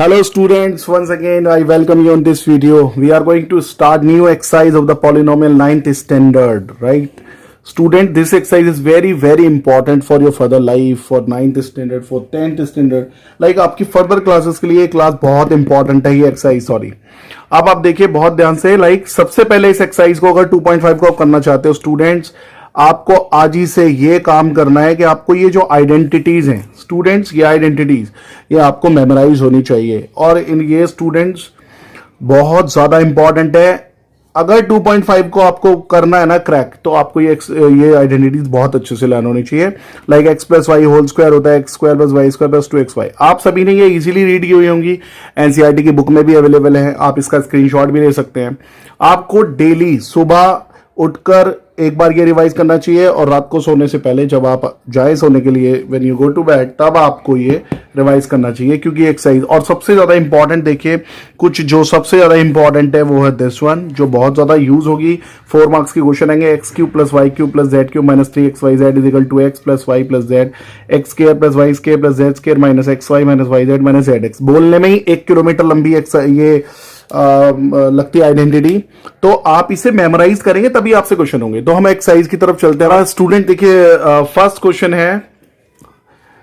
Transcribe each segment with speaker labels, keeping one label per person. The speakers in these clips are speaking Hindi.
Speaker 1: Hello students, once again I welcome you on this video. We are going to start new exercise of the polynomial ninth standard, right? Student, this exercise is very important for your further life, for ninth standard, for 10th standard. Like आपकी फर्दर क्लासेस के लिए क्लास बहुत इंपॉर्टेंट है ये एक्सरसाइज. सॉरी, अब आप देखिए बहुत ध्यान से. लाइक सबसे पहले इस एक्सरसाइज को अगर 2.5 को आप करना चाहते हो स्टूडेंट्स, आपको आज ही से ये काम करना है कि आपको ये जो आइडेंटिटीज हैं स्टूडेंट्स, ये आइडेंटिटीज ये आपको मेमोराइज होनी चाहिए. और इन ये स्टूडेंट्स बहुत ज्यादा इंपॉर्टेंट है. अगर 2.5 को आपको करना है ना क्रैक, तो आपको ये आइडेंटिटीज बहुत अच्छे से लर्न होनी चाहिए. Like x plus y whole square होता है x square plus y square plus 2xy. आप सभी ने ये इजीली रीड की हुई होंगी, एनसीईआरटी की बुक में भी अवेलेबल है, आप इसका स्क्रीनशॉट भी ले सकते हैं. आपको डेली सुबह उठकर एक बार ये रिवाइज करना चाहिए और रात को सोने से पहले जब आप जाए सोने के लिए, when you go to bed, तब आपको ये रिवाइज करना चाहिए क्योंकि एक्सरसाइज. और सबसे ज्यादा इंपॉर्टेंट देखिए, कुछ जो सबसे ज्यादा इंपॉर्टेंट है वो है दिस वन, जो बहुत ज्यादा यूज होगी. 4 मार्क्स की क्वेश्चन आएंगे. X cube plus y cube plus z cube minus 3xyz is equal to x plus Y plus z x square plus y square plus Z square minus x y minus y z minus z x. बोलने में ही 1 किलोमीटर लंबी ये लगती है आइडेंटिटी. तो आप इसे मेमोराइज करेंगे तभी आपसे क्वेश्चन होंगे. तो हम एक्सरसाइज की तरफ चलते हैं. स्टूडेंट देखिए, फर्स्ट क्वेश्चन है.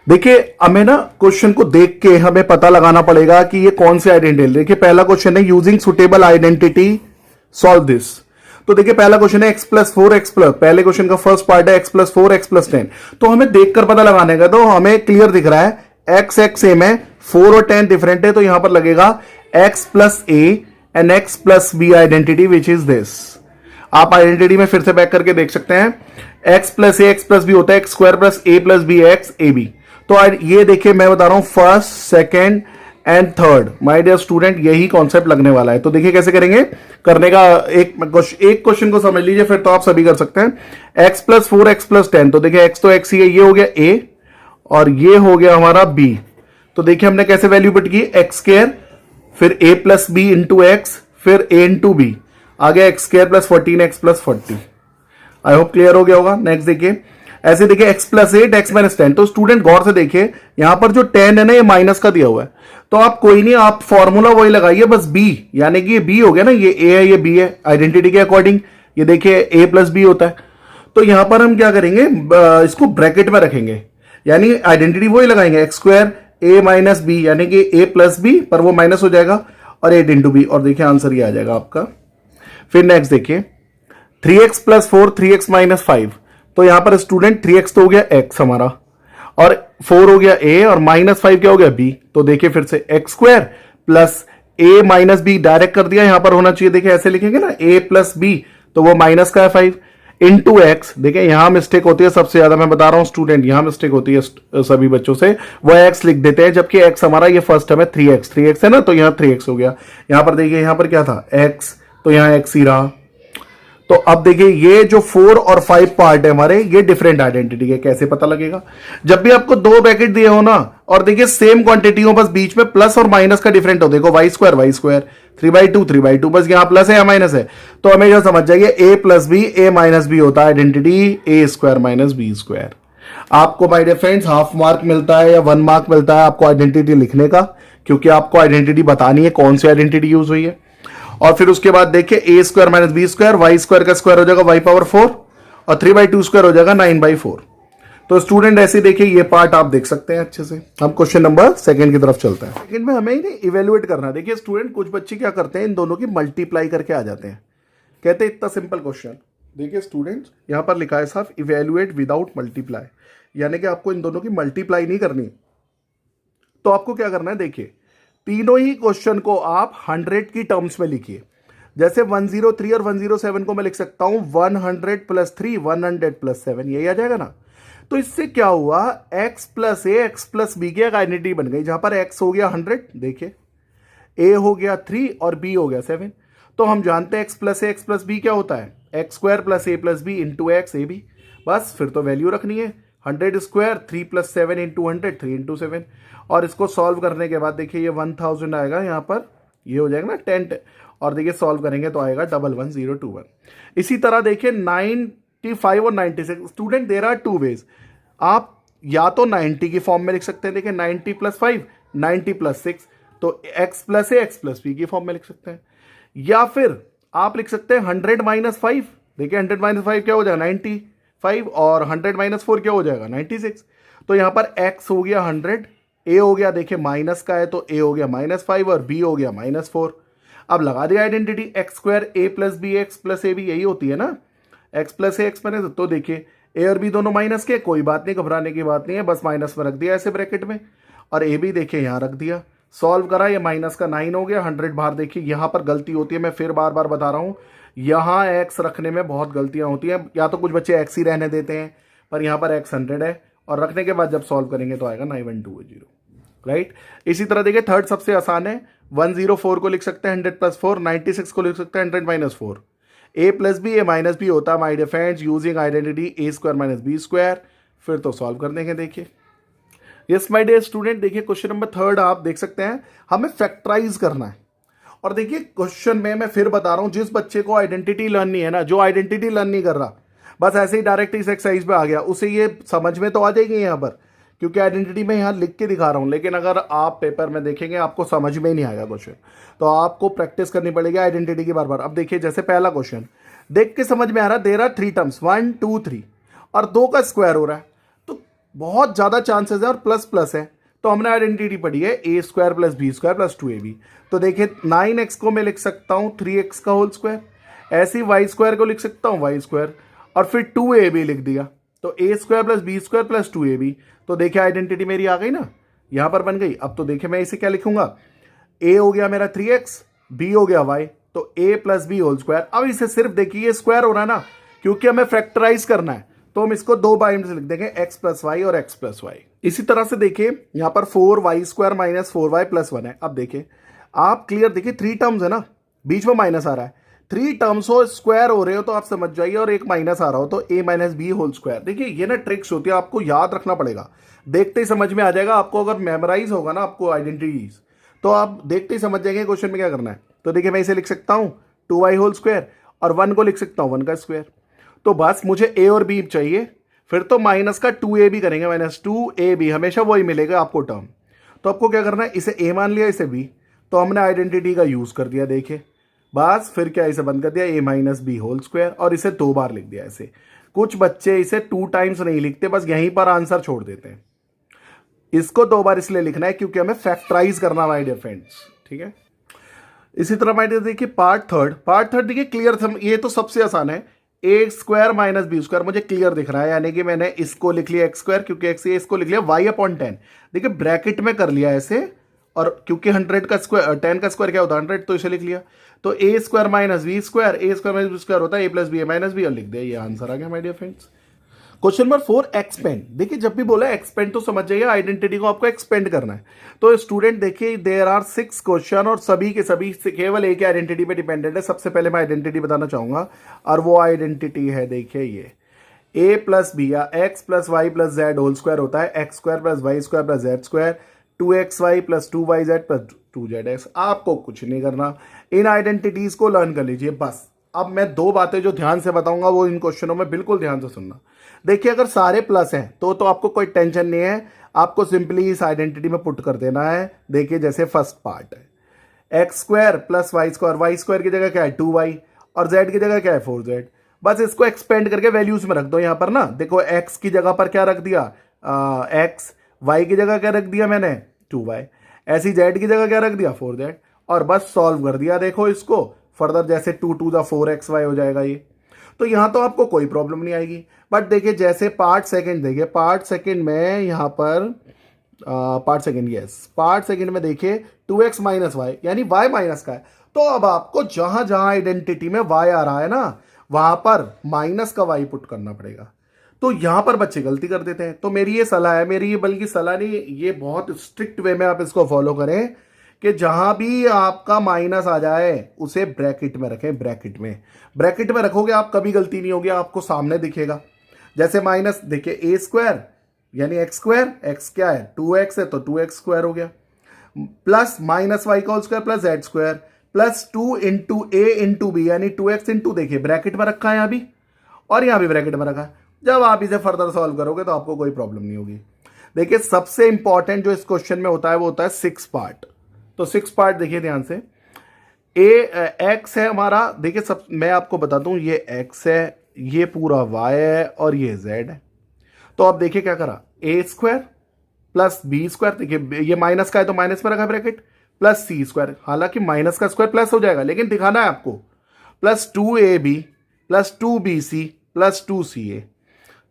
Speaker 1: देखिए हमें ना क्वेश्चन को देख के हमें पता लगाना पड़ेगा कि ये कौन सी आइडेंटिटी. देखिए पहला क्वेश्चन है using suitable identity solve this. तो देखिए पहला क्वेश्चन है एक्स प्लस 4 एक्स प्लस, पहले क्वेश्चन का फर्स्ट पार्ट है एक्स प्लस 4 एक्स प्लस 10. तो हमें देखकर पता लगाने का, तो हमें क्लियर दिख रहा है एक्स एक्स सेम है, 4 और 10 डिफरेंट है, तो यहां पर लगेगा x plus a and x plus b identity which is this. आप आइडेंटिटी में फिर से बैक करके देख सकते हैं. x plus a x plus b होता है x square plus a plus b x a b. तो ये देखिए मैं बता रहा हूं first second and third. My dear student, यही कॉन्सेप्ट लगने वाला है. तो देखिए कैसे करेंगे. करने का एक क्वेश्चन को समझ लीजिए, फिर तो आप सभी कर सकते हैं. x प्लस 4 एक्स प्लस 10, तो देखिए x तो x ही है, ये हो गया a और ये हो गया हमारा b. तो देखिए हमने कैसे वैल्यू पुट की, एक्स स्क्वायर फिर a plus b into x फिर a इंटू बी, आ गया x square plus 14x plus 40. I hope clear हो गया होगा. नेक्स्ट देखिए, ऐसे देखिए x प्लस 8 एक्स माइनस 10. तो स्टूडेंट गौर से देखिए यहां पर जो 10 है ना, ये माइनस का दिया हुआ है. तो आप कोई नहीं, आप फॉर्मूला वही लगाइए, बस b, यानी कि ये b हो गया ना, ये a है ये b है. आइडेंटिटी के अकॉर्डिंग ये देखिए a प्लस बी होता है. तो यहां पर हम क्या करेंगे, इसको ब्रैकेट में रखेंगे, यानी आइडेंटिटी वही लगाएंगे x square a minus b, यानी कि a प्लस बी, पर वो माइनस हो जाएगा, और 8 इंटू बी. और देखिए आंसर ये आ जाएगा आपका. फिर नेक्स्ट देखिए 3x प्लस 4 3x माइनस 5. तो यहां पर स्टूडेंट 3x तो हो गया x हमारा, और 4 हो गया a, और माइनस 5 क्या हो गया b. तो देखिए फिर से x square plus a minus b direct कर दिया, यहां पर होना चाहिए. देखिए ऐसे लिखेंगे ना, a प्लस b, तो वो माइनस का है 5 इंटू एक्स. देखिए यहां मिस्टेक होती है सबसे ज्यादा, मैं बता रहा हूं स्टूडेंट, यहां मिस्टेक होती है सभी बच्चों से. वो एक्स लिख देते हैं, जबकि एक्स हमारा ये फर्स्ट टर्म है 3x है ना, तो यहां 3x हो गया. यहां पर देखिए यहां पर क्या था x, तो यहां x ही रहा. तो अब देखिए ये जो 4 और 5 पार्ट है हमारे, ये डिफरेंट आइडेंटिटी के. कैसे पता लगेगा, जब भी आपको 2 ब्रैकेट दिए हो ना, और देखिए सेम क्वांटिटी हो, बस बीच में प्लस और माइनस का डिफरेंट हो. देखो वाई स्क्वायर 3/2 बस यहां प्लस है या माइनस है, तो हमेशा समझ जाइए a plus B a minus B होता है identity a square minus B square. आपको my dear friends half mark मिलता है या 1 मार्क मिलता है आपको आइडेंटिटी लिखने का, क्योंकि आपको आइडेंटिटी बतानी है कौन सी आइडेंटिटी यूज हुई है. और फिर उसके बाद देखिए a square minus B square, y square का स्क्वायर हो जाएगा y पावर 4, और 3/2 स्क्वायर हो जाएगा 9/4. तो स्टूडेंट ऐसे देखिए ये पार्ट आप देख सकते हैं अच्छे से. हम क्वेश्चन नंबर सेकंड की तरफ चलते हैं. सेकंड में हमें इन्हें इवेल्युएट करना है. देखिए स्टूडेंट कुछ बच्चे क्या करते हैं, इन दोनों की मल्टीप्लाई करके आ जाते हैं, कहते हैं इतना सिंपल क्वेश्चन. देखिए स्टूडेंट यहां पर लिखा है साफ इवेल्युएट विदाउट मल्टीप्लाई, यानी कि आपको इन दोनों की मल्टीप्लाई नहीं करनी. तो आपको क्या करना है, देखिए तीनों ही क्वेश्चन को आप 100 की टर्म्स में लिखिए. जैसे 103 और 107 को मैं लिख सकता हूं 100 प्लस 3 100 प्लस 7, यही आ जाएगा ना. तो इससे क्या हुआ, x plus a x plus B की एक आइडेंटिटी बन गई, जहां पर x हो गया 100, देखिए a हो गया 3 और b हो गया 7. तो हम जानते हैं x plus a x plus b क्या होता है, x square plus a plus b into x a b. बस फिर तो वैल्यू रखनी है, 100 स्क्वायर 3 प्लस 7 इंटू 100 3 इंटू 7. और इसको सॉल्व करने के बाद देखिए ये 1000 आएगा, यहां पर ये हो जाएगा ना 10, और देखिए सॉल्व करेंगे तो आएगा 11021. इसी तरह देखिए 95 और 96. Student there are 2 ways. आप या तो 90 की फॉर्म में लिख सकते हैं, देखिए 90 प्लस 5 90 प्लस 6, तो x plus a x plus B की फॉर्म में लिख सकते हैं। या फिर आप लिख सकते हैं 100 माइनस 5। देखिए 100 माइनस 5 क्या हो जाएगा 95 और 100 माइनस 4 क्या हो जाएगा 96। तो यहां पर x हो गया 100, a हो गया देखिए माइनस का है तो a हो गया -5 और b हो गया -4। अब लगा दिया identity x square a plus b x plus a b, यही होती है ना x plus a x minus. तो देखिए ए और बी दोनों माइनस के, कोई बात नहीं, घबराने की बात नहीं है, बस माइनस में रख दिया ऐसे ब्रैकेट में, और ए बी देखिए यहां रख दिया। सॉल्व करा, ये माइनस का 9 हो गया। 100 बाहर देखिए यहां पर गलती होती है, मैं फिर बार बार बता रहा हूं, यहां एक्स रखने में बहुत गलतियां होती हैं। या तो कुछ बच्चे एक्स ही रहने देते हैं, पर यहां पर एक्स 100 है और रखने के बाद जब सॉल्व करेंगे तो आएगा 9120, राइट। इसी तरह देखिए थर्ड सबसे आसान है, 104 को लिख सकते हैं 100 प्लस 4, 96 को लिख सकते हैं 100 minus 4। A plus b a minus B होता है my dear friends using identity a square minus B square. फिर तो सॉल्व कर देंगे। देखिए यस माय डियर स्टूडेंट, देखिए क्वेश्चन नंबर थर्ड आप देख सकते हैं, हमें फैक्टराइज करना है। और देखिए क्वेश्चन में मैं फिर बता रहा हूं, जिस बच्चे को आइडेंटिटी लर्न नहीं है ना, जो आइडेंटिटी लर्न नहीं कर रहा, बस ऐसे ही डायरेक्ट इस एक्सरसाइज पे आ गया, उसे ये समझ में तो आ जाएगी यहाँ पर, क्योंकि आइडेंटिटी में यहाँ लिख के दिखा रहा हूं, लेकिन अगर आप पेपर में देखेंगे आपको समझ में ही नहीं आएगा क्वेश्चन, तो आपको प्रैक्टिस करनी पड़ेगी आइडेंटिटी की बार बार। अब देखिए जैसे पहला क्वेश्चन देख के समझ में आ रहा है, देयर आर 3 टर्म्स 1 2 3 और 2 का स्क्वायर हो रहा है, तो बहुत ज्यादा चांसेस है और प्लस प्लस है, तो हमने आइडेंटिटी पढ़ी है A square plus B square plus 2ab। तो देखिए 9x को मैं लिख सकता हूं 3x का होल स्क्वायर, ऐसे ही वाई स्क्वायर को लिख सकता हूं वाई स्क्वायर, और फिर 2ab लिख दिया, तो ए square plus B square plus 2ab। तो देखिए आइडेंटिटी मेरी आ गई ना, यहां पर बन गई। अब तो देखिए मैं इसे क्या लिखूंगा, ए हो गया मेरा 3x, बी हो गया y, तो a plus b whole square. अब इसे सिर्फ देखिए ये स्क्वायर हो रहा है ना, क्योंकि हमें फैक्टराइज करना है, तो हम इसको 2 बाइंड से लिख देंगे x प्लस वाई और x प्लस वाई। इसी तरह से देखिए यहां पर 4y square minus 4y plus 1 है। अब देखिए आप क्लियर देखिए 3 टर्म्स है ना, बीच में माइनस आ रहा है, 3 टर्म्स हो स्क्वायर हो रहे हो तो आप समझ जाइए, और एक माइनस आ रहा हो तो a minus B whole square. देखिए ये ना ट्रिक्स होती है, आपको याद रखना पड़ेगा, देखते ही समझ में आ जाएगा आपको। अगर मेमोराइज होगा ना आपको आइडेंटिटीज, तो आप देखते ही समझ जाएंगे क्वेश्चन में क्या करना है। तो देखिए मैं इसे लिख सकता हूं 2y होल स्क्वायर, और 1 को लिख सकता हूं 1 का स्क्वायर। तो बस मुझे a और b चाहिए, फिर तो माइनस का 2ab करेंगे, माइनस 2ab, हमेशा वही मिलेगा आपको टर्म। तो आपको क्या करना है, इसे a मान लिया, इसे b, तो हमने आइडेंटिटी का यूज कर दिया। देखिए बस फिर क्या, इसे बंद कर दिया, a minus B whole square, और इसे 2 बार लिख दिया ऐसे। कुछ बच्चे इसे 2 टाइम्स नहीं लिखते, बस यहीं पर आंसर छोड़ देते हैं। इसको 2 बार इसलिए लिखना है क्योंकि हमें फैक्टराइज करना माय डियर फ्रेंड्स, ठीक है। इसी तरह माय डियर देखिए पार्ट थर्ड देखिए क्लियर, ये तो सबसे आसान है, A square minus B square मुझे क्लियर दिख रहा है, यानी कि मैंने इसको लिख लिया एक्स स्क्वायर, क्योंकि एक्स, इसको लिख लिया y अपॉन 10, देखिए ब्रैकेट में कर लिया ऐसे, और क्योंकि 100 का स्क्वायर 10 का स्क्वायर क्या होता है 100, तो इसे लिख लिया। तो ए square minus B square, a square minus B square होता है a plus b a minus b, और लिख दिया, ये आंसर आ गया my dear friends. Question number 4 expand. देखिए जब भी बोला एक्सपेंड तो समझ जाइए आइडेंटिटी को आपको एक्सपेंड करना है। तो स्टूडेंट देखिए देयर आर 6 क्वेश्चन, और सभी के सभी केवल एक ही आइडेंटिटी पे डिपेंडेंट है। सबसे पहले मैं आइडेंटिटी बताना चाहूंगा, और वो आइडेंटिटी है देखिए ये ए प्लस बी या x plus Y plus z whole square होता है x square plus y square plus Z square, 2xy plus 2yz plus 2zx। आपको कुछ नहीं करना, इन आइडेंटिटीज को लर्न कर लीजिए बस। अब मैं 2 बातें जो ध्यान से बताऊंगा वो इन क्वेश्चनों में बिल्कुल ध्यान से सुनना। देखिए अगर सारे प्लस हैं तो आपको कोई टेंशन नहीं है, आपको सिंपली इस आइडेंटिटी में पुट कर देना है। देखिए जैसे फर्स्ट पार्ट है x square plus y square की जगह क्या है 2y, और z की जगह क्या है 4z। बस इसको एक्सपेंड करके वैल्यूज में रख दो। यहां पर ना देखो x की जगह पर क्या रख दिया x, y की जगह क्या रख दिया मैंने 2y, ऐसी z की जगह क्या रख दिया 4z, और बस सॉल्व कर दिया। देखो इसको फर्दर जैसे 2 2 द 4xy हो जाएगा ये, तो यहां तो आपको कोई प्रॉब्लम नहीं आएगी। बट देखिए जैसे पार्ट सेकंड, देखिए पार्ट सेकंड में यहां पर पार्ट सेकंड में देखिए 2x माइनस वाई, यानी y माइनस का है। तो अब आपको जहां जहां आइडेंटिटी में y आ रहा है ना, वहां पर माइनस का y पुट करना पड़ेगा। तो यहां पर बच्चे गलती कर देते हैं। तो मेरी ये सलाह है, मेरी ये बल्कि सलाह नहीं, ये बहुत स्ट्रिक्ट वे में आप इसको फॉलो करें कि जहां भी आपका माइनस आ जाए उसे ब्रैकेट में रखें। ब्रैकेट में रखोगे आप, कभी गलती नहीं होगी, आपको सामने दिखेगा। जैसे माइनस देखिए ए स्क्वायर यानी एक्स स्क्वायर, एक्स क्या है 2x है तो 2x स्क्वायर हो गया, प्लस माइनस वाई का whole square plus Z square plus 2 into A into B, यानी 2x इंटू, देखिए ब्रैकेट में रखा है यहां भी और यहां भी ब्रैकेट में रखा है। जब आप इसे फर्दर सॉल्व करोगे तो आपको कोई प्रॉब्लम नहीं होगी। देखिए सबसे इंपॉर्टेंट जो इस क्वेश्चन में होता है वो होता है 6 पार्ट। तो 6 पार्ट देखिए ध्यान से। ए एक्स है हमारा, देखिए सब मैं आपको बता दूं, ये एक्स है, ये पूरा वाई है और ये जेड है। तो अब देखिए क्या करा, ए स्क्वायर प्लस बी स्क्वायर, देखिए ये माइनस का है तो माइनस में रखा ब्रैकेट, प्लस सी स्क्वायर, हालांकि माइनस का स्क्वायर प्लस हो जाएगा लेकिन दिखाना है आपको, plus 2ab plus 2bc plus 2ca।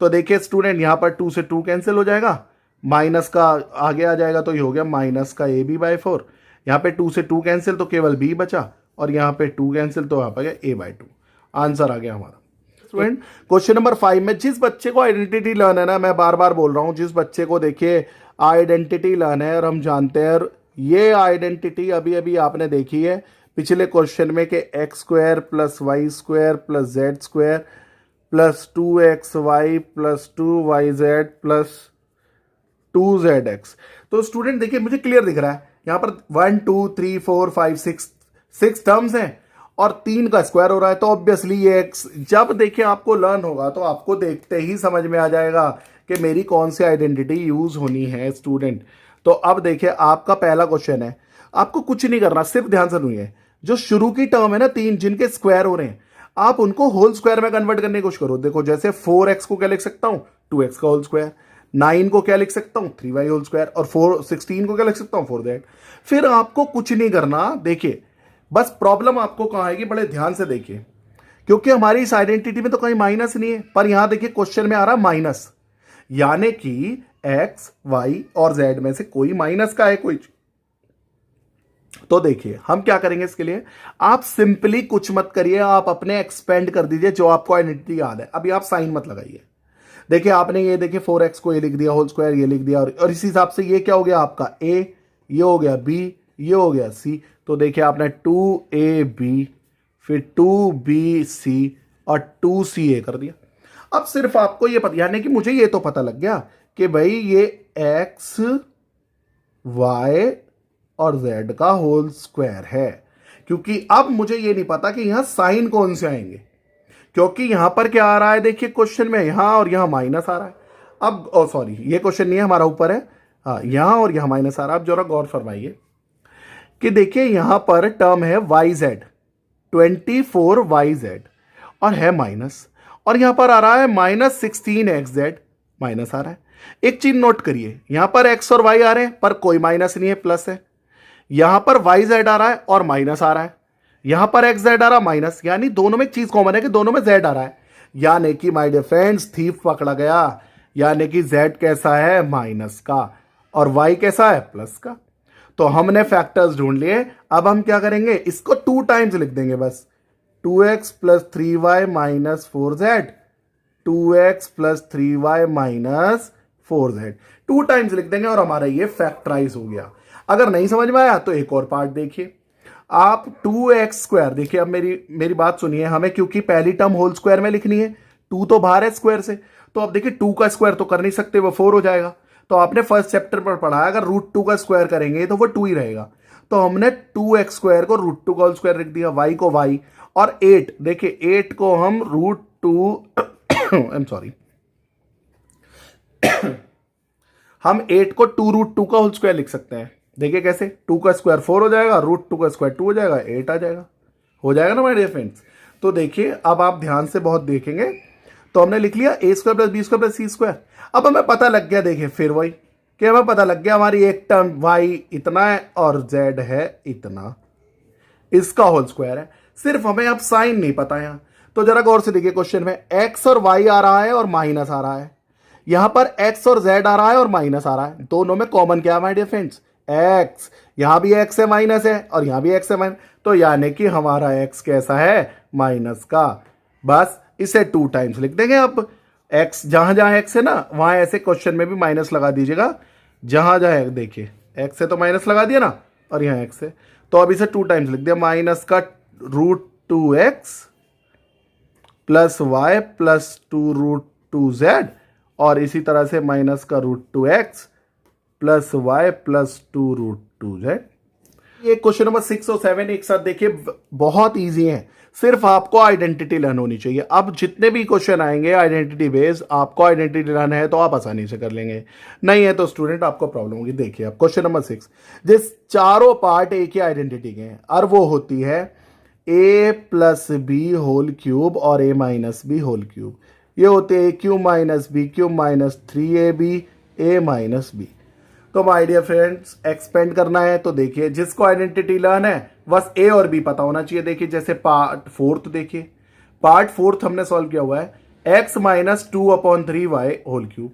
Speaker 1: तो देखिए स्टूडेंट यहां पर 2 से 2 कैंसिल हो जाएगा, माइनस का आगे आ जाएगा तो ये हो गया माइनस का ab/4। यहाँ पे 2 से 2 कैंसिल तो केवल b बचा, और यहाँ पे 2 कैंसिल तो यहाँ पर गया a/2। आंसर आ गया हमारा। स्टूडेंट क्वेश्चन नंबर 5 में जिस बच्चे को आइडेंटिटी लर्न है ना, मैं बार बार बोल रहा हूं, जिस बच्चे को देखिए आइडेंटिटी लर्न है, और हम जानते हैं ये आइडेंटिटी अभी अभी आपने देखी है पिछले क्वेश्चन में कि x square plus y square plus Z square plus 2xy plus 2yz plus 2zx। तो स्टूडेंट देखिए मुझे क्लियर दिख रहा है यहां पर 1 2 3 4 5 6 टर्म्स हैं और 3 का स्क्वायर हो रहा है, तो ऑब्वियसली ये x जब देखिए आपको लर्न होगा तो आपको देखते ही समझ में आ जाएगा कि मेरी कौन सी आइडेंटिटी यूज होनी है स्टूडेंट। तो अब देखिए आपका पहला क्वेश्चन है, आपको कुछ नहीं करना, सिर्फ ध्यान से सुनिए, जो शुरू की टर्म है ना 3 जिनके स्क्वायर हो रहे हैं, आप उनको होल स्क्वायर में कन्वर्ट करने की कोशिश करो। देखो जैसे 4x को क्या लिख सकता हूं, 2x का होल स्क्वायर, 9 को क्या लिख सकता हूं, 3y होल स्क्वायर, और 16 को क्या लिख सकता हूं, 4z। फिर आपको कुछ नहीं करना, देखिए बस प्रॉब्लम आपको कहां आएगी, बड़े ध्यान से देखिए, क्योंकि हमारी इस आइडेंटिटी में तो कहीं माइनस नहीं है, पर यहां देखिए क्वेश्चन में आ रहा माइनस, यानी कि x, y और z में से कोई माइनस का है कोई। तो देखिए हम क्या करेंगे इसके लिए, आप सिंपली कुछ मत करिए, आप अपने एक्सपेंड कर दीजिए जो आपको आइडेंटिटी याद है। अभी आप साइन मत लगाइए, देखिए आपने ये देखिए 4x को ये लिख दिया होल स्क्वायर, ये लिख दिया, और इसी हिसाब से ये क्या हो गया आपका a, ये हो गया b, ये हो गया c। तो देखिए आपने 2ab फिर 2bc और 2ca कर दिया। अब सिर्फ आपको ये पता, यानी कि मुझे ये तो पता लग गया कि भाई ये x, y और z का होल स्क्वायर है, क्योंकि अब मुझे ये नहीं पता कि यहां साइन कौन से आएंगे, क्योंकि यहां पर क्या आ रहा है देखिए क्वेश्चन में, यहां और यहां माइनस आ रहा है। अब सॉरी ये क्वेश्चन नहीं है हमारा, ऊपर है, हाँ यहां और यहां माइनस आ रहा है। अब जरा गौर फरमाइए कि देखिए यहां पर टर्म है yz 24yz और है माइनस, और यहां पर आ रहा है माइनस 16xz, माइनस आ रहा है। एक चीज नोट करिए, यहां पर x और y आ रहे हैं पर कोई माइनस नहीं है, प्लस है। यहां पर yz आ रहा है और माइनस आ रहा है, यहां पर xz आ रहा है माइनस, यानी दोनों में एक चीज कॉमन है कि दोनों में z आ रहा है, यानी कि माय डियर फ्रेंड्स थीफ पकड़ा गया, यानी कि z कैसा है माइनस का और y कैसा है प्लस का। तो हमने फैक्टर्स ढूंढ लिए, अब हम क्या करेंगे, इसको 2 टाइम्स लिख देंगे बस, 2x plus 3y minus 4z, 2x plus 3y minus 4z, 2 times लिख देंगे और हमारा ये फैक्टराइज हो गया। अगर नहीं समझ में आया तो एक और पार्ट देखिए, आप 2x स्क्वायर, देखिए अब मेरी बात सुनिए, हमें क्योंकि पहली टर्म होल स्क्वायर में लिखनी है, 2 तो बाहर है स्क्वायर से, तो अब देखिए 2 का स्क्वायर तो कर नहीं सकते, वो 4 हो जाएगा। तो आपने फर्स्ट चैप्टर पर पढ़ा है, अगर √2 का स्क्वायर करेंगे तो वो 2 ही रहेगा, तो हमने 2x स्क्वायर को √2 का होल स्क्वायर लिख दिया, y को y, और 8 देखिए 8 को हम √2 आई एम सॉरी हम 8 को 2√2 का होल स्क्वायर लिख सकते हैं। देखिए कैसे, 2 का स्क्वायर 4 हो जाएगा, √2 का स्क्वायर 2 हो जाएगा, 8 आ जाएगा, हो जाएगा ना माय डियर फ्रेंड्स। तो देखिए अब आप ध्यान से बहुत देखेंगे, तो हमने लिख लिया a square plus B square plus c square. अब हमें पता लग गया, देखिए फिर वही कि हमें पता लग गया हमारी एक टर्म y इतना है और z है इतना, इसका होल स्क्वायर है, सिर्फ हमें अब साइन नहीं पता यहां। तो जरा गौर से देखिए क्वेश्चन में x और y आ रहा है और माइनस आ रहा है, यहां पर x और z आ रहा है और माइनस आ रहा है, दोनों में कॉमन क्या है माय डियर फ्रेंड्स, x, यहां भी x है माइनस है और यहां भी x है माइनस, तो यानी कि हमारा x कैसा है माइनस का। बस इसे 2 टाइम्स लिख देंगे। अब x जहां जहां x है ना वहां ऐसे क्वेश्चन में भी माइनस लगा दीजिएगा, जहां जहां देखिए x है तो माइनस लगा दिया ना, और यहां x है तो अब इसे 2 टाइम्स लिख दिया, माइनस का √2x plus y plus 2√2z, और इसी तरह से माइनस का √2x plus y plus 2√2z। ये क्वेश्चन नंबर 6 और 7 एक साथ देखिए, बहुत इजी है, सिर्फ आपको आइडेंटिटी लर्न होनी चाहिए। अब जितने भी क्वेश्चन आएंगे आइडेंटिटी बेस्ड, आपको आइडेंटिटी लर्न है तो आप आसानी से कर लेंगे, नहीं है तो स्टूडेंट आपको प्रॉब्लम होगी। देखिए अब क्वेश्चन नंबर 6, जिस चारों पार्ट एक ही आइडेंटिटी के हैं और वो होती है a plus b whole cube और a minus B whole cube, ये होते हैं a cube minus B cube minus 3ab a minus b. तो माय डियर फ्रेंड्स एक्सपेंड करना है तो देखिए, जिसको आइडेंटिटी लर्न है बस ए और बी पता होना चाहिए। देखिए जैसे पार्ट फोर्थ, देखिए पार्ट फोर्थ हमने सॉल्व किया हुआ है x minus 2/3y whole cube,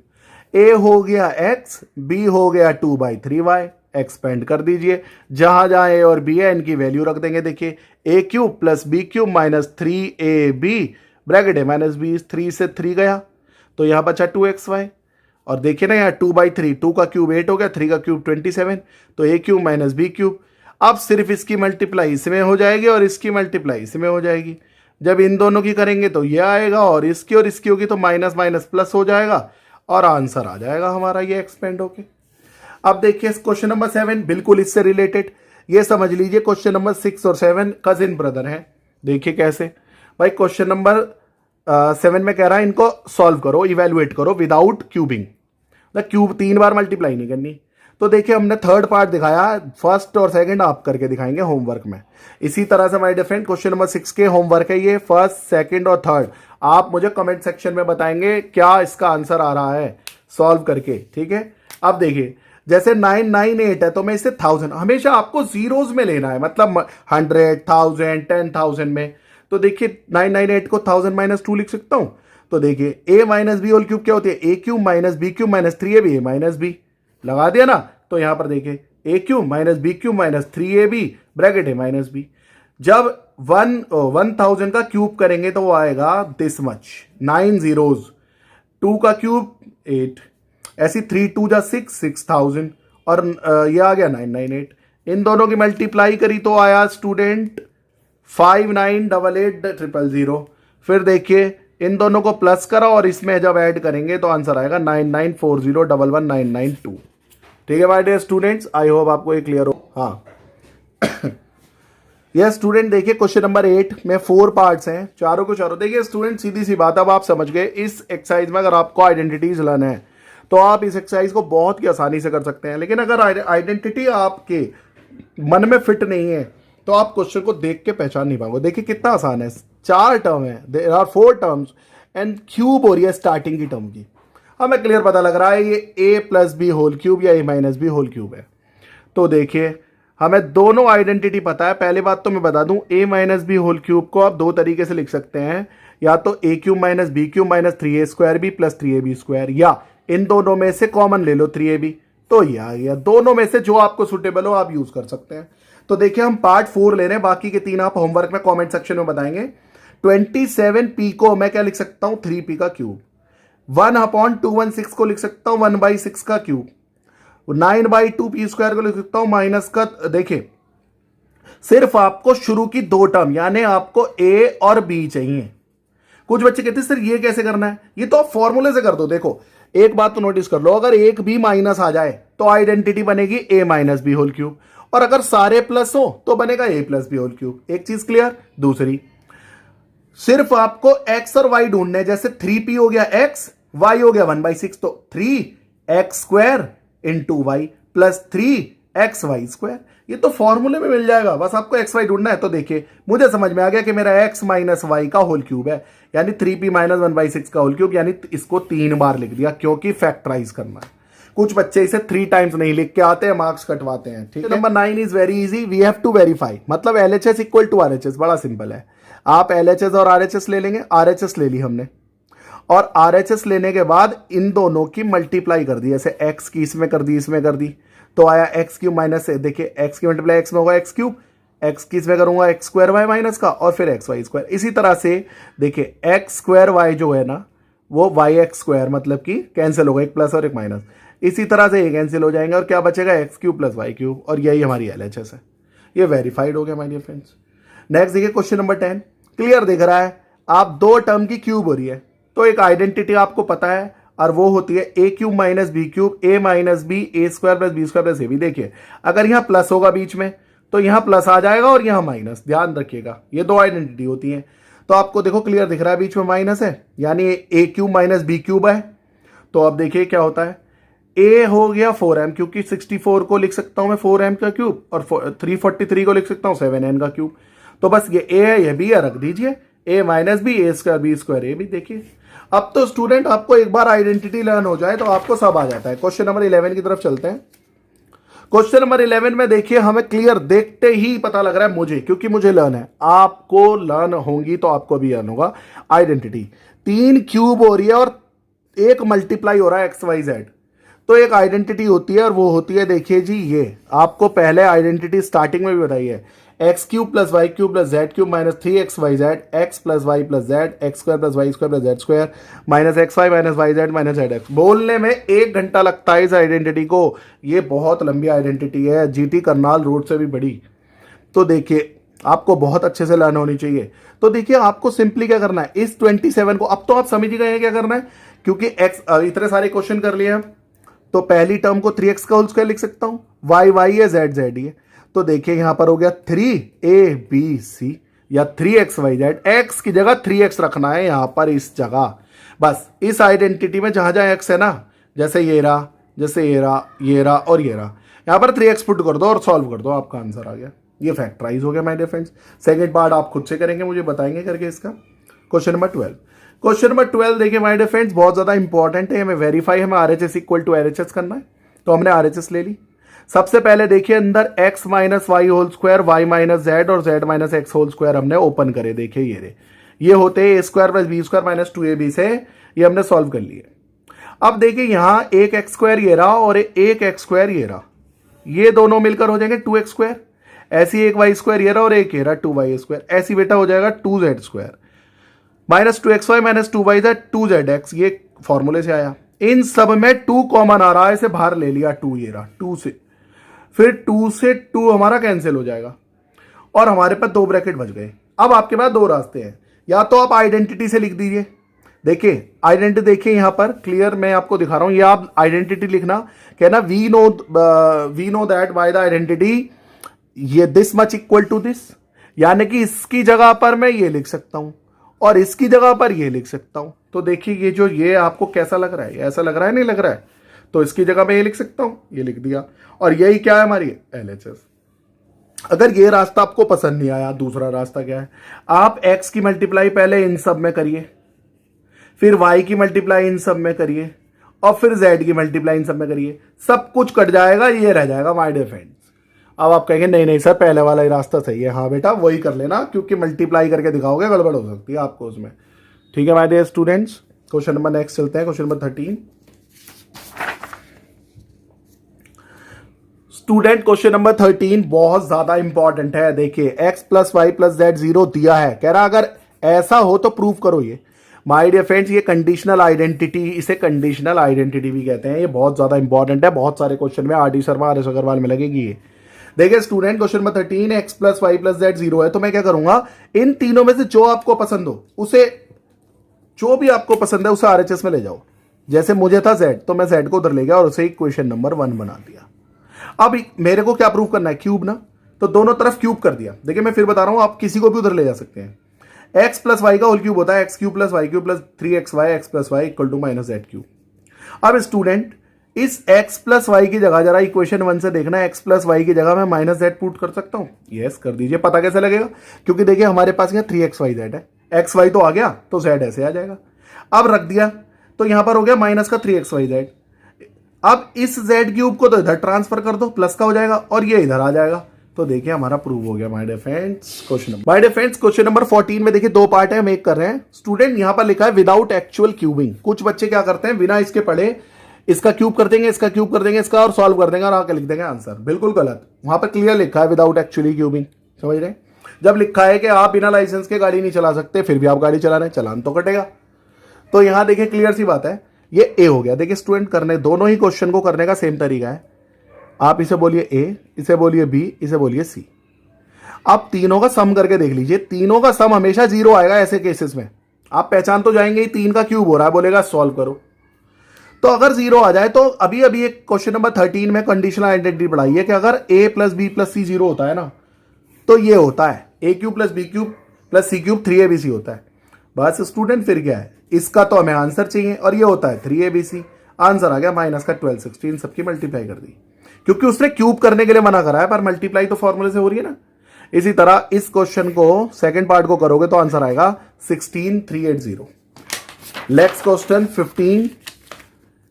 Speaker 1: A हो गया x, b हो गया 2/3y। एक्सपेंड कर दीजिए, जहां जहां ए और बी है इनकी वैल्यू रख देंगे। देखिए A cube plus B cube minus 3ab bracket है माइनस बी, 3 से 3 गया तो यहां बचा 2xy। और देखिए ना यहाँ 2/3, 2 का क्यूब 8 हो गया, 3 का क्यूब 27, तो ए क्यूब माइनस बी क्यूब। अब सिर्फ इसकी मल्टीप्लाई इसमें हो जाएगी और इसकी मल्टीप्लाई इसमें हो जाएगी। जब इन दोनों की करेंगे तो ये आएगा और इसकी होगी तो माइनस माइनस प्लस हो जाएगा और आंसर आ जाएगा हमारा ये एक्सपेंड होके। अब देखिए क्वेश्चन नंबर 7 बिल्कुल इससे रिलेटेड, ये समझ लीजिए क्वेश्चन नंबर 6 और 7 कजिन ब्रदर हैं। देखिए कैसे भाई, क्वेश्चन नंबर 7 में कह रहा है इनको सॉल्व करो, इवेलुएट करो विदाउट क्यूबिंग, क्यूब 3 बार मल्टीप्लाई नहीं करनी। तो देखिए हमने थर्ड पार्ट दिखाया, फर्स्ट और सेकंड आप करके दिखाएंगे होमवर्क में। इसी तरह से my dear friend question number 6 के होमवर्क है ये, फर्स्ट सेकंड और थर्ड। आप मुझे कमेंट सेक्शन में बताएंगे क्या इसका आंसर आ रहा है सॉल्व करके, ठीक है। अब देखिए जैसे 998 है तो मैं इसे 1000, हमेशा आपको जीरोज में लेना है, मतलब 100, 1000, 10,000 में। तो देखिए 998 को 1000 माइनस 2 लिख सकता हूं। तो देखिए a minus B whole cube क्या होती है, A cube minus B cube minus 3ab a minus B, लगा दिया ना। तो यहां पर देखिए A cube minus B cube minus 3ab bracket है माइनस बी। जब 1000 का क्यूब करेंगे तो वो आएगा दिस मच, 9 zeros, 2 का क्यूब 8, ऐसी 3 2 जा 6, 6000 और ये आ गया 998। इन दोनों की मल्टीप्लाई करी तो आया स्टूडेंट 598800। फिर देखिए इन दोनों को प्लस करा और इसमें जब ऐड करेंगे तो आंसर आएगा 9940111992। ठीक है my dear students, I hope आपको ये क्लियर हो। हाँ यह स्टूडेंट देखिए क्वेश्चन नंबर 8 में 4 पार्ट्स हैं, चारों को चारों। देखिए स्टूडेंट सीधी सी बात, अब आप समझ गए इस एक्सरसाइज में अगर आपको आइडेंटिटीज लाना है तो आप इस एक्सरसाइज को बहुत ही आसानी से कर सकते हैं। लेकिन अगर आइडेंटिटी आपके मन में फिट नहीं है तो आप क्वेश्चन को देख के पहचान नहीं पाओगे। देखिए कितना आसान है, 4 टर्म है, there are 4 terms and cube हो रही है स्टार्टिंग की टर्म की। हमें क्लियर पता लग रहा है ये a plus b whole cube या a minus B whole cube है। तो देखिए हमें दोनों आइडेंटिटी पता है। पहली बात तो मैं बता दूं, a minus B whole cube को आप दो तरीके से लिख सकते हैं, या तो a cube minus B cube minus 3a square b plus 3ab square, या इन दोनों में से कॉमन ले लो 3ab, तो ये आ गया। दोनों में से जो आपको सुटेबल हो आप यूज कर सकते हैं। तो देखिए हम पार्ट 4 ले रहे हैं, बाकी के 3 आप होमवर्क में कमेंट सेक्शन में बताएंगे। 27p को मैं क्या लिख सकता हूं, 3p का क्यूब। 1/216 को लिख सकता हूं 1/6 का क्यूब। 9/2p स्क्वायर को लिख सकता हूं माइनस का। देखिए सिर्फ आपको शुरू की 2 टर्म यानी आपको a और b चाहिए। कुछ बच्चे कहते हैं सर ये कैसे करना है, ये तो आप फॉर्मूले से कर दो। देखो एक बात तो नोटिस कर लो, अगर एक भी माइनस आ जाए तो आइडेंटिटी बनेगी a minus B whole cube, और अगर सारे प्लस हो तो बनेगा a plus b whole cube. एक चीज क्लियर। दूसरी, सिर्फ आपको x और y ढूंढने हैं। जैसे 3p हो गया x, y हो गया 1/6, तो 3x square into y plus 3xy square, ये तो फॉर्मूले में मिल जाएगा। बस आपको एक्स वाई ढूंढना है। तो देखिए मुझे समझ में आ गया कि मेरा x माइनस वाई का होल क्यूब है, यानी 3p माइनस 1/6 का होल क्यूब, यानी इसको 3 बार लिख दिया क्योंकि फैक्टराइज करना है। कुछ बच्चे इसे 3 टाइम्स नहीं लिख के आते हैं, मार्क्स कटवाते हैं। ठीक है। Number 9 is very easy, we have to verify, मतलब LHS इक्वल टू RHS। बड़ा सिंपल है, आप LHS और RHS ले लेंगे। RHS ले ली हमने, और RHS लेने के बाद इन दोनों की मल्टीप्लाई कर दी। जैसे x की इसमें कर दी, इसमें कर दी, तो आया x क्यूब माइनस, देखिए x की मल्टीप्लाई x में होगा x क्यूब, x की इसमें करूंगा x स्क्वायर y माइनस का, और फिर x y स्क्वायर। इसी तरह से देखिए x स्क्वायर y जो है ना वो yx स्क्वायर, मतलब कि कैंसिल होगा, एक प्लस और एक माइनस। इसी तरह से ये कैंसिल हो जाएंगे और क्या बचेगा, x cube plus y cube, और यही हमारी LHS है। ये वेरीफाइड हो गया माय डियर फ्रेंड्स। नेक्स्ट देखिए क्वेश्चन नंबर 10, क्लियर दिख रहा है। आप 2 टर्म की क्यूब हो रही है, तो एक आइडेंटिटी आपको पता है और वो होती है a cube minus B cube, a minus B, A square plus B square plus a B. देखिए अगर यहां प्लस होगा बीच में तो यहाँ प्लस आ जाएगा और यहाँ माइनस, ध्यान रखिएगा ये दो आइडेंटिटी होती है। तो आपको देखो क्लियर दिख रहा है बीच में माइनस है, यानी ए क्यूब माइनस बी क्यूब है। तो अब देखिए क्या होता है, ए हो गया 4m, क्योंकि 64 को लिख सकता हूं मैं 4m का क्यूब और 343 को लिख सकता हूं 7n का क्यूब। तो बस ये ए है, ये बी है, रख दीजिए A minus B, A square B square A B. देखिए अब तो स्टूडेंट आपको एक बार आइडेंटिटी लर्न हो जाए तो आपको सब आ जाता है। क्वेश्चन नंबर 11 की तरफ चलते हैं। क्वेश्चन नंबर 11 में देखिए हमें क्लियर देखते ही पता लग रहा है मुझे, क्योंकि मुझे लर्न है, आपको लर्न होंगी तो आपको भी लर्न होगा। आइडेंटिटी 3 क्यूब हो रही है और एक मल्टीप्लाई हो रहा है एक्स वाई जेड, तो एक आइडेंटिटी होती है और वो होती है, देखिए जी ये आपको पहले आइडेंटिटी स्टार्टिंग में भी बताई है, x cube plus y cube plus z cube minus 3x y z x plus Y plus z x square plus y square plus Z square minus x y minus y z minus z x. बोलने में 1 घंटा लगता है इस आइडेंटिटी को, ये बहुत लंबी आइडेंटिटी है, जीटी करनाल रोड से भी बड़ी। तो देखिए आपको बहुत अच्छे से लर्न होनी चाहिए। तो देखिए आपको सिंपली क्या करना है, इस 27 को, अब तो आप समझ ही गए हैं क्या करना है, क्योंकि एक्स इतने सारे क्वेश्चन कर लिए हैं, तो पहली टर्म को 3x का होल स्क्वायर लिख सकता हूं, वाई वाई है जेड जेड है। तो देखिए यहां पर हो गया 3abc या 3xyz, एक्स की जगह 3x रखना है यहां पर इस जगह। बस इस आइडेंटिटी में जहां जहां x है ना, जैसे ये रहा, जैसे ये रहा, ये रहा और ये रहा, यहां पर 3x पुट कर दो और सॉल्व कर दो, आपका आंसर आ गया। ये फैक्टराइज हो गया my dear friends. Second part आप खुद से करेंगे, मुझे बताएंगे करके इसका। क्वेश्चन नंबर 12, क्वेश्चन नंबर 12 देखिए माय डियर फ्रेंड्स, बहुत ज्यादा इंपॉर्टेंट है, हमें वेरीफाई, हमें RHS इक्वल टू LHS करना है। तो हमने RHS ले ली। सबसे पहले देखिए अंदर x minus y whole square, y minus z और z minus x whole square हमने ओपन करे। देखिए ये होते हैं a square plus B square minus 2ab से, ये हमने सॉल्व कर लिए। अब देखिए यहां एक एक्स स्क्वायर ये रहा और एक एक्स स्क्वायर ये रहा, ये दोनों मिलकर हो जाएंगे 2x स्क्वायर। ऐसी एक वाई स्क्वायर ये रहा और एक ये रहा 2y स्क्वायर, ऐसी बेटा हो जाएगा 2z square minus 2xy minus 2yz 2zx, ये फॉर्मूले से आया। इन सब में 2 कॉमन आ रहा है, इसे बाहर ले लिया, 2 ये रहा, 2 से, फिर 2 से 2 हमारा कैंसिल हो जाएगा और हमारे पास 2 ब्रैकेट बच गए। अब आपके पास 2 रास्ते हैं, या तो आप आइडेंटिटी से लिख दीजिए। देखिए आइडेंटिटी देखिए यहां पर क्लियर मैं आपको दिखा रहा हूं, ये आप आइडेंटिटी लिखना, कहना we know that by the identity ये this much equal to this, यानी कि इसकी जगह पर मैं ये लिख सकता हूं और इसकी जगह पर ये लिख सकता हूं। तो देखिए ये जो ये आपको कैसा लग रहा है, ऐसा लग रहा है नहीं लग रहा है, तो इसकी जगह मैं ये लिख सकता हूं, ये लिख दिया। और यही क्या है हमारी LHS। अगर ये रास्ता आपको पसंद नहीं आया, दूसरा रास्ता क्या है, आप x की मल्टीप्लाई पहले इन सब में करिए, फिर y की मल्टीप्लाई इन सब में करिए और फिर z की मल्टीप्लाई इन सब में करिए, सब कुछ कट जाएगा, ये रह जाएगा माय डियर फ्रेंड्स। अब आप कहेंगे नहीं नहीं सर पहले वाला ही रास्ता सही है। हाँ बेटा वही कर लेना, क्योंकि मल्टीप्लाई करके दिखाओगे गड़बड़ हो सकती है आपको उसमें। ठीक है my dear students, question number next चलते हैं, question number 13। Student question number 13 बहुत ज्यादा इंपॉर्टेंट है। देखिए x plus Y plus Z 0 दिया है, कह रहा अगर ऐसा हो तो प्रूव करो। ये माय डियर फ्रेंड्स ये कंडीशनल आइडेंटिटी, इसे कंडीशनल आइडेंटिटी भी कहते हैं। ये बहुत ज्यादा इंपॉर्टेंट है, बहुत सारे क्वेश्चन में RD शर्मा RS अग्रवाल में लगेगी ये। देखिए student question number 13, x plus Y plus Z 0 है, तो मैं क्या करूंगा, इन तीनों में से जो आपको पसंद हो उसे, जो भी आपको पसंद है उसे RHS में ले जाओ। जैसे मुझे था z, तो मैं z को उधर ले गया और उसे इक्वेशन नंबर 1 बना दिया। अब मेरे को क्या प्रूव करना है, क्यूब ना, तो दोनों तरफ क्यूब कर दिया। देखिए मैं फिर बता रहा हूं, आप किसी को भी उधर ले जा सकते हैं। x प्लस वाई का होल क्यूब होता है x cube plus y cube plus 3xy x plus y equal to minus z cube. अब स्टूडेंट इस x प्लस वाई की जगह जरा इक्वेशन 1 से देखना, x प्लस वाई की जगह मैं माइनस जेड पुट कर सकता हूं। यस कर दीजिए। पता कैसे लगेगा, क्योंकि देखिए हमारे पास यहाँ 3xyz है, xy तो आ गया तो z ऐसे आ जाएगा। अब रख दिया तो यहां पर हो गया माइनस का 3xyz। अब इस z क्यूब को तो इधर ट्रांसफर कर दो, प्लस का हो जाएगा और ये इधर आ जाएगा। तो देखिए हमारा प्रूव हो गया my dear friends. Question number 14 में देखिए 2 पार्ट है, हम एक कर रहे हैं। स्टूडेंट यहां पर लिखा है विदाउट एक्चुअल क्यूबिंग। कुछ बच्चे क्या करते हैं, बिना इसके पढ़े इसका क्यूब कर देंगे, इसका क्यूब कर देंगे, इसका और सॉल्व कर देंगे और आके लिख देंगे आंसर। बिल्कुल गलत, वहां पर क्लियर लिखा है विदाउट एक्चुअली क्यूबिंग। समझ रहे हैं, जब लिखा है कि आप बिना लाइसेंस के गाड़ी नहीं चला सकते, फिर भी आप गाड़ी चला रहे हैं, चालान तो कटेगा। तो यहां देखिए क्लियर सी बात है, ये ए हो गया। देखिए स्टूडेंट करने, दोनों ही क्वेश्चन को करने का सेम तरीका है। आप इसे बोलिए ए, इसे बोलिए बी, इसे बोलिए सी। आप तीनों का सम करके देख लीजिए, तीनों का सम हमेशा 0 आएगा। ऐसे केसेस में आप पहचान तो जाएंगे ही, 3 का क्यूब हो रहा है, बोलेगा सॉल्व करो। तो अगर 0 आ जाए, तो अभी एक क्वेश्चन नंबर 13 में कंडीशनल आइडेंटिटी पढ़ाई है कि अगर a plus B plus C 0 होता है ना, तो ये होता है A cube plus B cube plus C cube 3abc होता है। बस स्टूडेंट फिर क्या है, इसका तो हमें आंसर चाहिए और ये होता है 3abc। आंसर आ गया माइनस का 12 16, सबकी मल्टीप्लाई कर दी क्योंकि उसने क्यूब करने के लिए मना करा है, पर मल्टीप्लाई तो फॉर्मूले से हो रही है ना। इसी तरह इस क्वेश्चन को सेकंड पार्ट को करोगे तो आंसर आएगा 16380। Next question 15।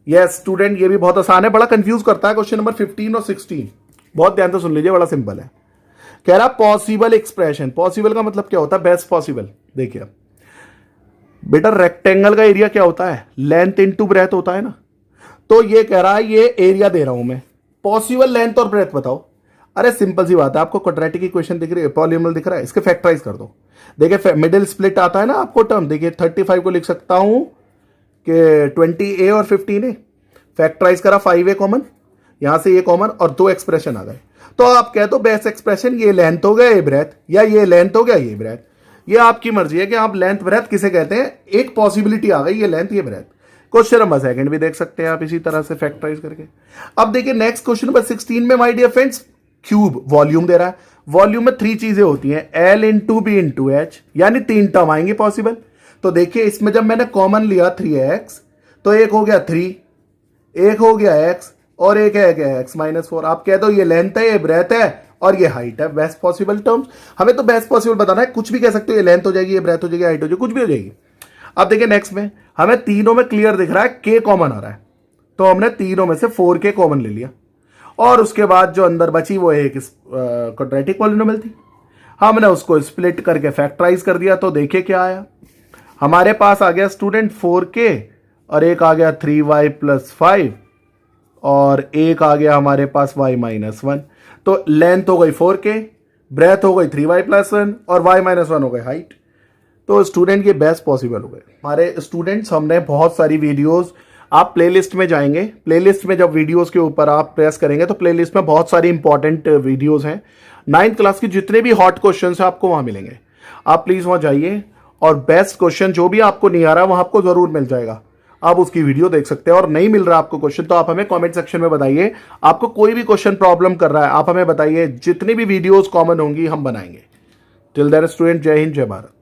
Speaker 1: यस स्टूडेंट, ये भी बहुत आसान है, बड़ा कंफ्यूज करता है क्वेश्चन नंबर 15 और 16। बहुत ध्यान से सुन लीजिए, बड़ा सिंपल है। कह रहा पॉसिबल एक्सप्रेशन, पॉसिबल का मतलब क्या होता है, बेस्ट पॉसिबल। देखिए बेटा रेक्टेंगल का एरिया क्या होता है, लेंथ इनटू ब्रेथ होता है ना। तो ये कह रहा है ये एरिया दे रहा हूं मैं, पॉसिबल लेंथ और ब्रेथ बताओ। अरे सिंपल सी बात है, आपको क्वाड्रेटिक इक्वेशन दिख रही है, पॉलीनोमियल दिख रहा है, इसके फैक्टराइज कर दो। देखिए मिडिल स्प्लिट आता है ना आपको टर्म, देखिए 35 को लिख सकता हूं कि 20a और 15a, फैक्टराइज करा 5a कॉमन, यहां से ये कॉमन और दो एक्सप्रेशन आ गए। तो आप कह दो बेस्ट एक्सप्रेशन ये लेंथ हो गया ये ब्रेथ, या ये लेंथ हो गया ये ब्रेथ। ये आपकी मर्जी है कि आप लेंथ ब्रेथ किसे कहते हैं। एक पॉसिबिलिटी आ गई, ये लेंथ ये ब्रेथ। क्वेश्चन नंबर सेकंड भी देख सकते हैं आप इसी तरह से फैक्टराइज करके। अब देखिए नेक्स्ट क्वेश्चन नंबर 16 में my dear friends cube volume दे रहा है। वॉल्यूम में 3 चीजें होती हैं, L into B into H, यानी 3 टर्म आएंगे पॉसिबल। तो देखिए इसमें जब मैंने कॉमन लिया 3x, तो एक हो गया 3, एक हो गया x और एक है x माइनस 4। आप कह दो ये लेंथ है ये ब्रेथ है और ये हाइट है, बेस्ट पॉसिबल टर्म्स। हमें तो बेस्ट पॉसिबल बताना है, कुछ भी कह सकते हो, ये लेंथ हो जाएगी, ये ब्रेथ हो जाएगी, हाइट हो जाएगी, कुछ भी हो जाएगी। अब देखिए नेक्स्ट में हमें तीनों में क्लियर दिख रहा है k कॉमन आ रहा है, तो हमने तीनों में से 4k कॉमन ले लिया और उसके बाद जो अंदर बची वो एक क्वाड्रेटिक पॉलिनोमियल थी, हमने उसको स्प्लिट करके फैक्टराइज कर दिया। तो देखिए क्या आया, हमारे पास आ गया स्टूडेंट 4k और एक आ गया 3y प्लस 5 और एक आ गया हमारे पास y माइनस 1। तो लेंथ हो गई 4k, ब्रेथ हो गई 3y प्लस 1 और y माइनस 1 हो गई हाइट। तो स्टूडेंट ये बेस्ट पॉसिबल हो गए हमारे स्टूडेंट्स। हमने बहुत सारी वीडियोस, आप प्लेलिस्ट में जाएंगे, प्लेलिस्ट में जब वीडियोस के ऊपर आप प्रेस करेंगे तो प्लेलिस्ट में बहुत सारी इंपॉर्टेंट वीडियोस हैं। 9th क्लास की जितने भी हॉट क्वेश्चंस हैं आपको वहां मिलेंगे, आप प्लीज वहां जाइए और बेस्ट क्वेश्चन जो भी आपको नहीं आ रहा वहां आपको जरूर मिल जाएगा, आप उसकी वीडियो देख सकते हैं। और नहीं मिल रहा आपको क्वेश्चन तो आप हमें कमेंट सेक्शन में बताइए, आपको कोई भी क्वेश्चन प्रॉब्लम कर रहा है आप हमें बताइए, जितनी भी वीडियोस कॉमन होंगी हम बनाएंगे। टिल देयर स्टूडेंट, जय हिंद जय भारत।